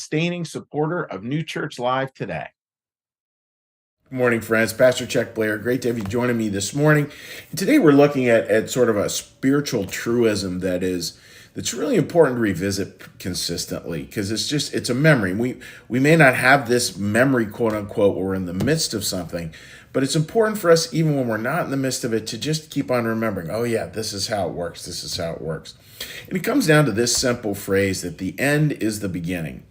sustaining supporter of New Church Live today. Good morning, friends. Pastor Chuck Blair. Great to have you joining me this morning. And today we're looking at sort of a spiritual truism that's really important to revisit consistently because it's a memory. We may not have this memory, quote unquote, when we're in the midst of something, but it's important for us, even when we're not in the midst of it, to just keep on remembering, oh yeah, this is how it works. This is how it works. And it comes down to this simple phrase that the end is the beginning.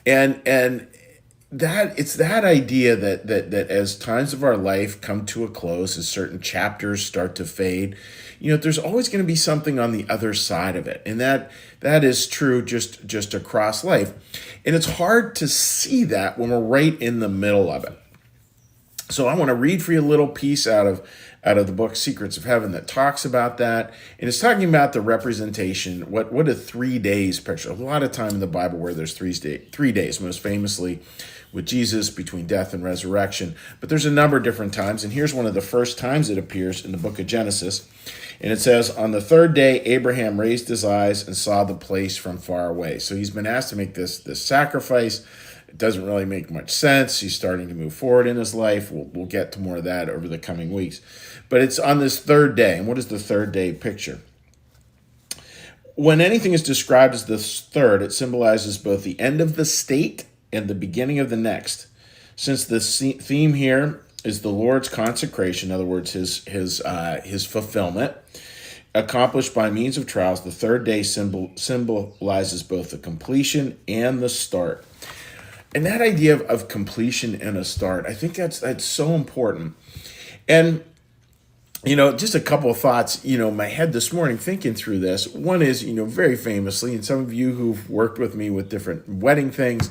And that it's that idea that as times of our life come to a close, as certain chapters start to fade, there's always going to be something on the other side of it. And that is true just across life. And it's hard to see that when we're right in the middle of it. So I want to read for you a little piece out of the book Secrets of Heaven that talks about that. And it's talking about the representation, what a 3 days picture. A lot of time in the Bible where there's 3 days, most famously with Jesus between death and resurrection. But there's a number of different times. And here's one of the first times it appears in the book of Genesis. And it says, on the third day, Abraham raised his eyes and saw the place from far away. So he's been asked to make this sacrifice. It doesn't really make much sense. He's starting to move forward in his life. We'll get to more of that over the coming weeks. But it's on this third day. And what is the third day picture? When anything is described as the third, it symbolizes both the end of the state and the beginning of the next. Since the theme here is the Lord's consecration, in other words, his fulfillment, accomplished by means of trials, the third day symbolizes both the completion and the start. And that idea of completion and a start, I think that's so important. And just a couple of thoughts, in my head this morning thinking through this. One is, very famously, and some of you who've worked with me with different wedding things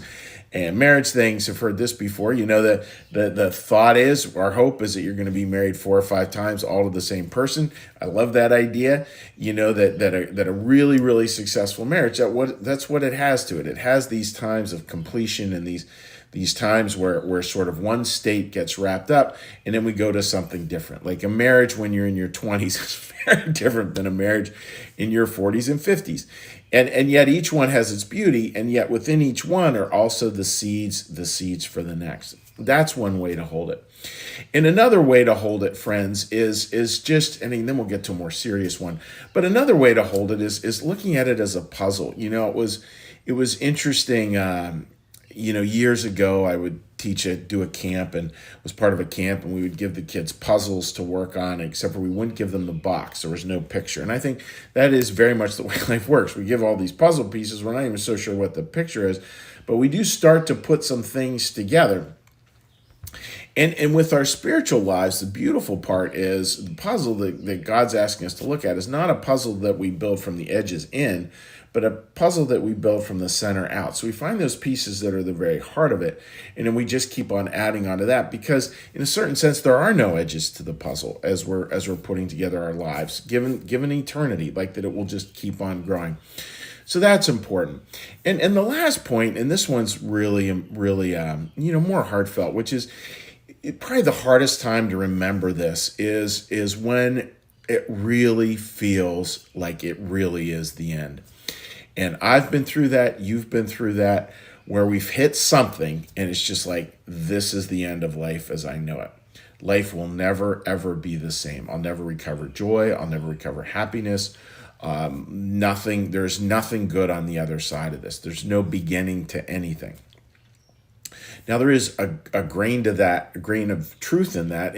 and marriage things have heard this before. The thought is, our hope is that you're going to be married 4 or 5 times, all to the same person. I love that idea. That a really, really successful marriage, that's what it has to it. It has these times of completion and these times where sort of one state gets wrapped up and then we go to something different. Like a marriage when you're in your 20s is very different than a marriage in your 40s and 50s. And yet each one has its beauty, and yet within each one are also the seeds for the next. That's one way to hold it. And another way to hold it, friends, is just, then we'll get to a more serious one. But another way to hold it is looking at it as a puzzle. It was interesting. Years ago, I would do a camp and was part of a camp, and we would give the kids puzzles to work on, except for we wouldn't give them the box. There was no picture. And I think that is very much the way life works. We give all these puzzle pieces. We're not even so sure what the picture is, but we do start to put some things together. And with our spiritual lives, the beautiful part is the puzzle that God's asking us to look at is not a puzzle that we build from the edges in, but a puzzle that we build from the center out. So we find those pieces that are the very heart of it, and then we just keep on adding onto that, because in a certain sense, there are no edges to the puzzle as we're putting together our lives, given eternity, like that it will just keep on growing. So that's important. And the last point, and this one's really more heartfelt, which is probably the hardest time to remember this is when it really feels like it really is the end. And I've been through that, you've been through that, where we've hit something and it's just like, this is the end of life as I know it. Life will never, ever be the same. I'll never recover joy. I'll never recover happiness. There's nothing good on the other side of this. There's no beginning to anything. Now, there is a grain of truth in that,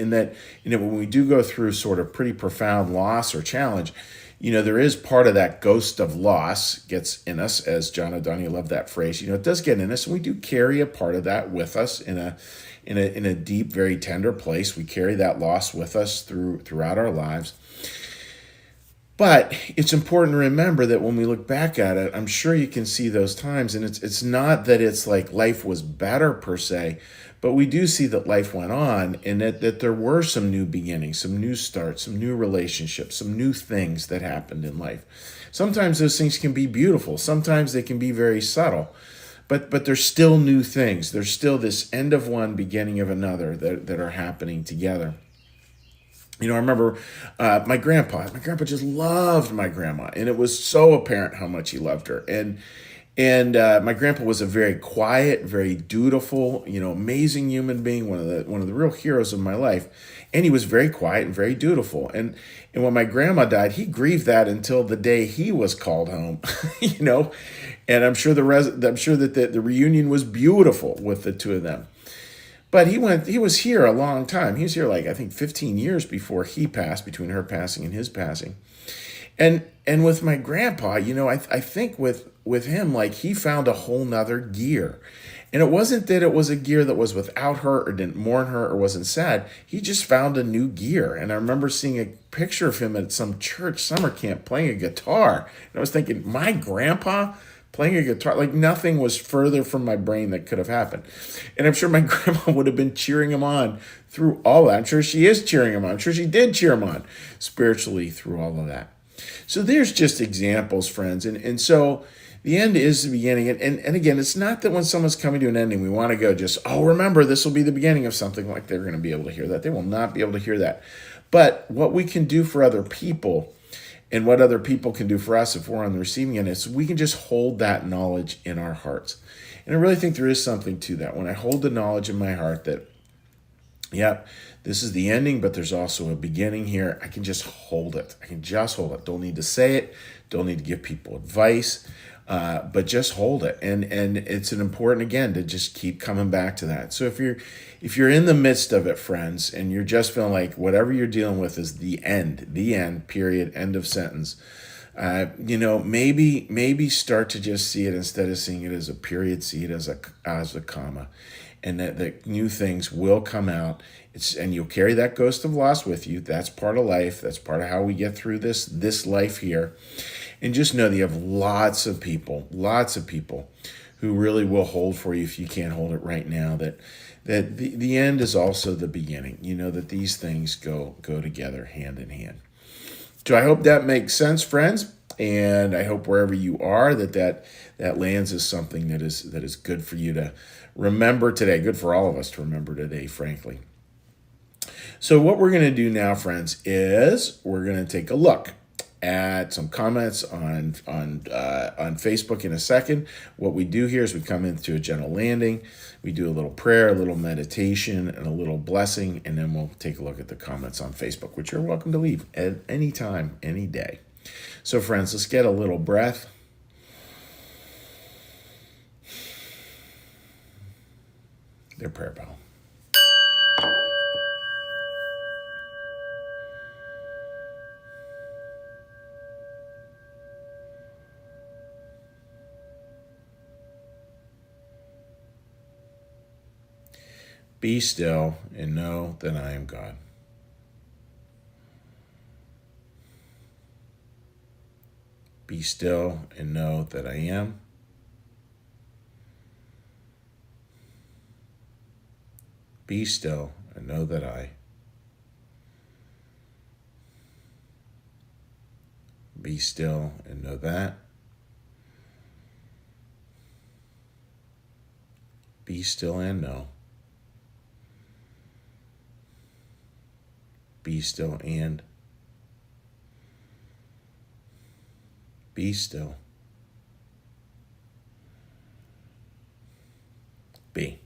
when we do go through sort of pretty profound loss or challenge, there is part of that ghost of loss gets in us, as John O'Donohue loved that phrase. It does get in us, and we do carry a part of that with us in a deep, very tender place. We carry that loss with us throughout our lives. But it's important to remember that when we look back at it, I'm sure you can see those times, and it's not that it's like life was better per se, but we do see that life went on, and that there were some new beginnings, some new starts, some new relationships, some new things that happened in life. Sometimes those things can be beautiful. Sometimes they can be very subtle. But there's still new things. There's still this end of one, beginning of another that are happening together. I remember my grandpa just loved my grandma, and it was so apparent how much he loved her. And And my grandpa was a very quiet, very dutiful, amazing human being, one of the real heroes of my life. And he was very quiet and very dutiful. And when my grandma died, he grieved that until the day he was called home, you know. And I'm sure that the reunion was beautiful with the two of them. But he was here a long time. He was here like I think 15 years before he passed, between her passing and his passing. And with my grandpa, I think with him, like he found a whole nother gear. And it wasn't that it was a gear that was without her or didn't mourn her or wasn't sad. He just found a new gear. And I remember seeing a picture of him at some church summer camp playing a guitar. And I was thinking, my grandpa playing a guitar, like nothing was further from my brain that could have happened. And I'm sure my grandma would have been cheering him on through all that. I'm sure she is cheering him on. I'm sure she did cheer him on spiritually through all of that. So there's just examples, friends. And so the end is the beginning. And again, it's not that when someone's coming to an ending, we want to go just, oh, remember, this will be the beginning of something, like they're going to be able to hear that. They will not be able to hear that. But what we can do for other people and what other people can do for us if we're on the receiving end is we can just hold that knowledge in our hearts. And I really think there is something to that. When I hold the knowledge in my heart that, yep, this is the ending, but there's also a beginning here, I can just hold it. I can just hold it. Don't need to say it. Don't need to give people advice, but just hold it. And it's an important, again, to just keep coming back to that. So if you're in the midst of it, friends, and you're just feeling like whatever you're dealing with is the end, period, end of sentence, maybe start to just see it, instead of seeing it as a period, see it as a comma, and that new things will come out. And you'll carry that ghost of loss with you. That's part of life. That's part of how we get through this life here. And just know that you have lots of people who really will hold for you if you can't hold it right now. That the end is also the beginning. That these things go together hand in hand. So I hope that makes sense, friends. And I hope wherever you are that lands as something that is good for you to remember today. Good for all of us to remember today, frankly. So what we're going to do now, friends, is we're going to take a look at some comments on Facebook in a second. What we do here is we come into a gentle landing. We do a little prayer, a little meditation, and a little blessing, and then we'll take a look at the comments on Facebook, which you're welcome to leave at any time, any day. So, friends, let's get a little breath. Their prayer bell. Be still and know that I am God. Be still and know that I am. Be still and know that I. Be still and know that. Be still and know. Be still and. Be still. Be.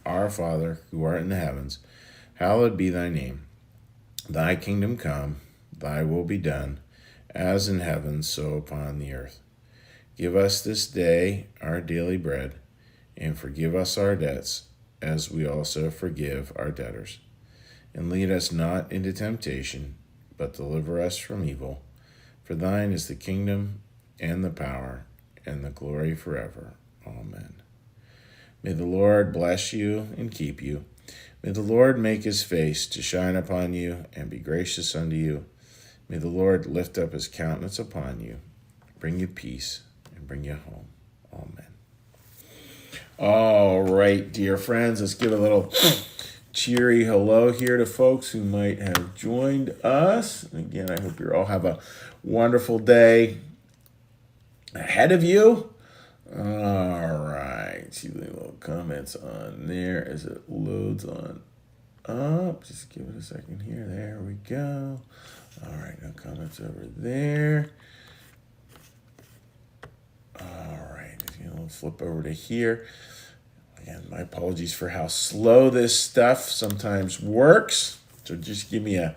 Our Father, who art in the heavens, hallowed be thy name. Thy kingdom come, thy will be done, as in heaven, so upon the earth. Give us this day our daily bread, and forgive us our debts, as we also forgive our debtors. And lead us not into temptation, but deliver us from evil. For thine is the kingdom, and the power, and the glory forever. Amen. May the Lord bless you and keep you. May the Lord make his face to shine upon you and be gracious unto you. May the Lord lift up his countenance upon you, bring you peace, and bring you home. Amen. All right, dear friends, let's give a little cheery hello here to folks who might have joined us. Again, I hope you all have a wonderful day ahead of you. All right, see the little comments on there as it loads on up. Just give it a second here. There we go. All right, no comments over there. All right, we'll flip over to here. Again, my apologies for how slow this stuff sometimes works. So just give me a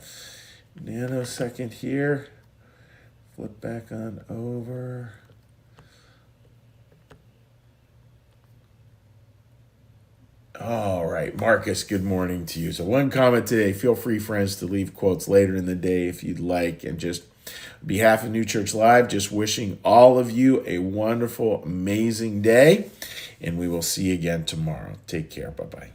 nanosecond here. Flip back on over. All right, Marcus, good morning to you. So one comment today. Feel free, friends, to leave quotes later in the day if you'd like. And just on behalf of New Church Live, just wishing all of you a wonderful, amazing day. And we will see you again tomorrow. Take care. Bye-bye.